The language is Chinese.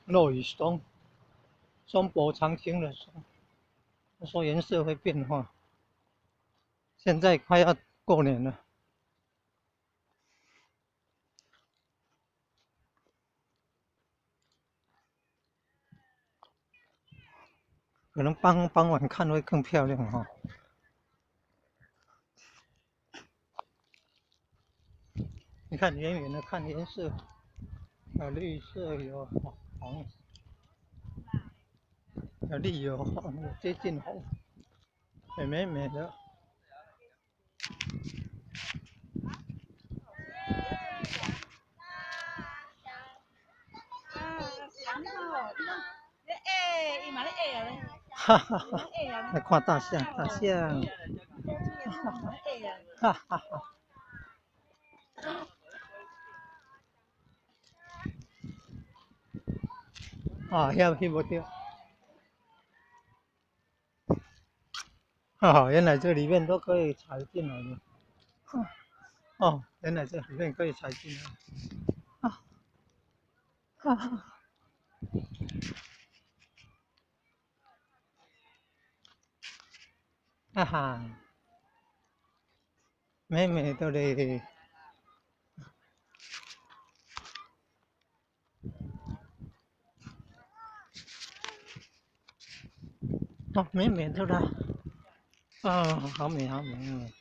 落羽松，松柏常青的松，他说颜色会变化。现在快要过年了，可能傍晚看会更漂亮哈。你看远远的看颜色，有绿色，有黄，有绿有黄，有接近红，也美美的。哈哈哈！来看大象，大象，哈哈哈！啊，翕不到。哈，原来这里面都可以踩进来的。哦，原来这里面可以踩进来。啊，哈哈，哈哈，美美的嘞。哦，美美的啦。啊，好美好美。